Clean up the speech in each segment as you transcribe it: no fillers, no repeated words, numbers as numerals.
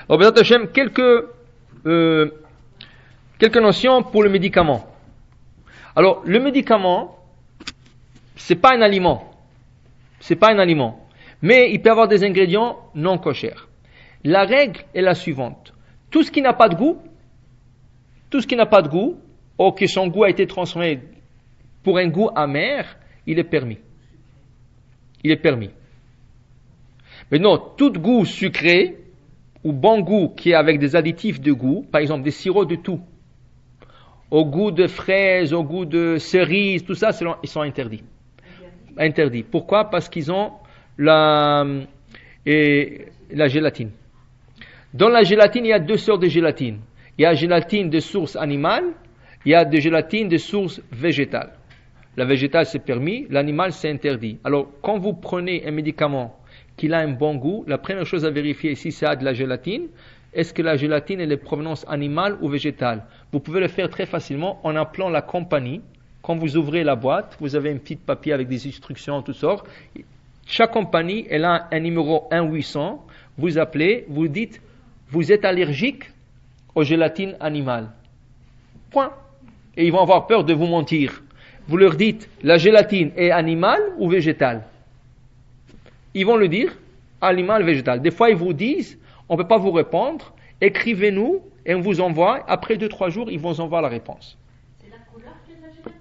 Alors, Bezat Hashem, quelques notions pour le médicament. Alors, le médicament, c'est pas un aliment. C'est pas un aliment. Mais il peut avoir des ingrédients non koshers. La règle est la suivante. Tout ce qui n'a pas de goût, ou que son goût a été transformé pour un goût amer, il est permis. Il est permis. Mais non, tout goût sucré, ou bon goût qui est avec des additifs de goût, par exemple des sirops de tout, au goût de fraises, au goût de cerises, tout ça, ils sont interdits. Interdits. Pourquoi? Parce qu'ils ont la gélatine. Dans la gélatine, il y a deux sortes de gélatine. Il y a la gélatine de source animale, il y a des gélatines de source végétale. La végétale, c'est permis, l'animal, c'est interdit. Alors, quand vous prenez un médicament qui a un bon goût, la première chose à vérifier, si ça a de la gélatine, est-ce que la gélatine est de provenance animale ou végétale? Vous pouvez le faire très facilement en appelant la compagnie. Quand vous ouvrez la boîte, vous avez un petit papier avec des instructions, toutes sortes. Chaque compagnie, elle a un numéro 1-800. Vous appelez, vous dites, vous êtes allergique aux gélatines animales. Point. Et ils vont avoir peur de vous mentir. Vous leur dites, la gélatine est animale ou végétale? Ils vont le dire, animal, végétal. Des fois, ils vous disent, on ne peut pas vous répondre, écrivez-nous et on vous envoie. Après 2-3 jours, ils vous envoient la réponse. C'est la couleur qui est de la gélatine?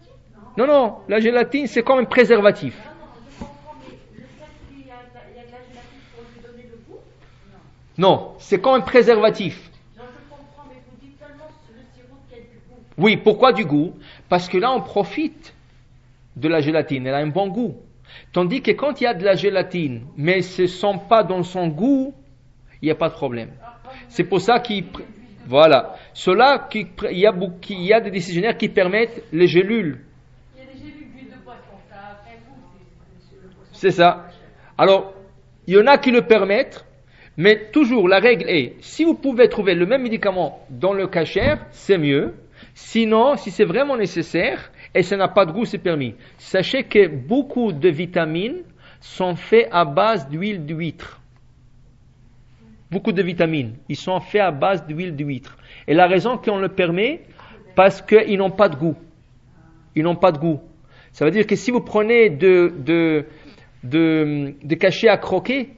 Non, la gélatine, c'est comme un préservatif. Non, je comprends, mais le fait qu'il y a de la gélatine pour lui donner le goût? Non, c'est comme un préservatif. Non, je comprends, mais vous dites seulement le sirop qui a du goût. Oui, pourquoi du goût? Parce que là, on profite de la gélatine, elle a un bon goût. Tandis que quand il y a de la gélatine, mais ce ne sont pas dans son goût, il n'y a pas de problème. C'est pour ça voilà. Il y a des décisionnaires qui permettent les gélules. Il y a des gélules d'huile de poisson, ça a un goût, C'est ça. Alors, il y en a qui le permettent, mais toujours la règle est, si vous pouvez trouver le même médicament dans le kasher, c'est mieux. Sinon, si c'est vraiment nécessaire, et ça n'a pas de goût, c'est permis. Sachez que beaucoup de vitamines sont faits à base d'huile d'huître. Beaucoup de vitamines, ils sont faits à base d'huile d'huître. Et la raison qu'on le permet, parce qu'ils n'ont pas de goût. Ils n'ont pas de goût. Ça veut dire que si vous prenez de cachets à croquer,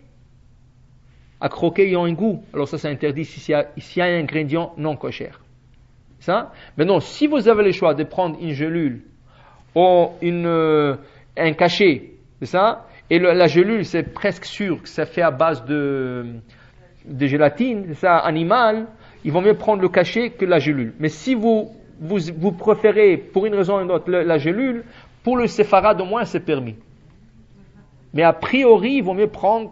ils ont un goût. Alors ça, c'est interdit s'il y a un ingrédient non kosher. Ça. Maintenant, si vous avez le choix de prendre une gelule ou un cachet, c'est ça, et la gelule, c'est presque sûr que ça fait à base de gélatine, c'est ça, animale, il vaut mieux prendre le cachet que la gelule. Mais si vous préférez, pour une raison ou une autre, la gelule, pour le séfarade au moins, c'est permis. Mais a priori, il vaut mieux prendre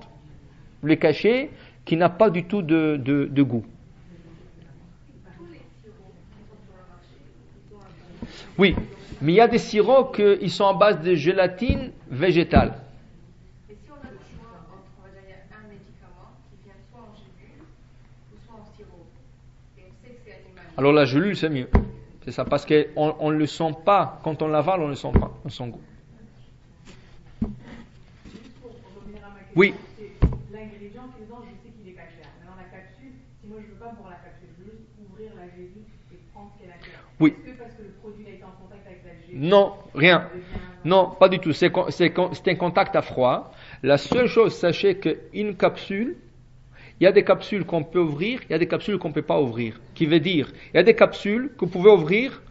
le cachet qui n'a pas du tout de goût. Oui, mais il y a des sirops qui sont à base de gélatine végétale. Et si on a le choix entre, on va dire, il y a un médicament qui vient soit en gélule ou soit en sirop, et on sait que c'est animal. Alors la gelule, c'est mieux. C'est ça, parce qu'on ne le sent pas. Quand on l'avale, on ne le sent pas, on sent goût. Juste pour revenir à ma question, Oui. c'est l'ingrédient qui est dedans, je sais qu'il est caché. Mais dans la capsule, si moi je ne veux pas boire la capsule, je veux juste ouvrir la gélule et prendre ce qu'elle a dedans. Oui. Est-ce que parce que le produit a été en contact avec la gélule? Non, rien. Non, pas du tout. C'est un contact à froid. La seule chose, sachez qu'une capsule, il y a des capsules qu'on peut ouvrir, il y a des capsules qu'on ne peut pas ouvrir. Qui veut dire, il y a des capsules que vous pouvez ouvrir,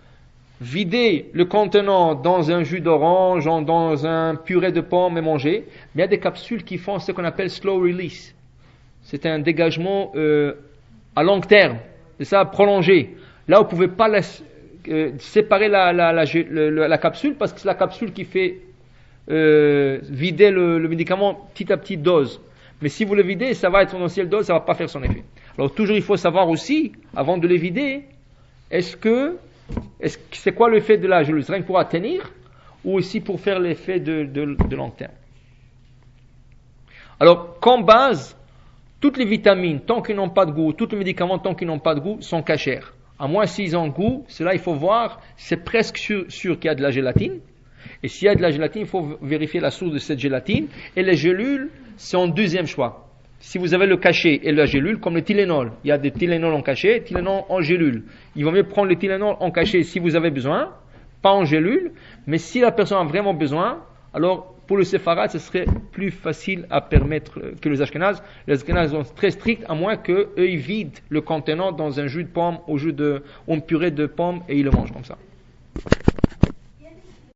vider le contenant dans un jus d'orange, dans un purée de pommes et manger. Mais il y a des capsules qui font ce qu'on appelle slow release. C'est un dégagement à long terme. C'est ça, prolongé. Là, vous ne pouvez pas séparer la capsule parce que c'est la capsule qui fait vider le médicament petit à petit dose. Mais si vous le videz, ça va être une ancienne dose, ça ne va pas faire son effet. Alors toujours, il faut savoir aussi, avant de le vider, c'est quoi l'effet de la gelule? C'est rien que pour tenir ou aussi pour faire l'effet de long terme. Alors, comme base, toutes les vitamines, tant qu'ils n'ont pas de goût, tous les médicaments, tant qu'ils n'ont pas de goût, sont cachers. À moins s'ils ont goût, cela il faut voir, c'est presque sûr qu'il y a de la gélatine. Et s'il y a de la gélatine, il faut vérifier la source de cette gélatine. Et les gélules, c'est en deuxième choix. si vous avez le cachet et la gélule, comme le Tylenol, il y a des Tylenol en cachet, Tylenol en gélule. Il vaut mieux prendre le Tylenol en cachet si vous avez besoin, pas en gélule, mais si la personne a vraiment besoin, alors pour le séfarade, ce serait plus facile à permettre que les Ashkénazes. Les Ashkénazes sont très stricts, à moins qu'eux, ils vident le contenant dans un jus de pomme ou une purée de pomme et ils le mangent comme ça.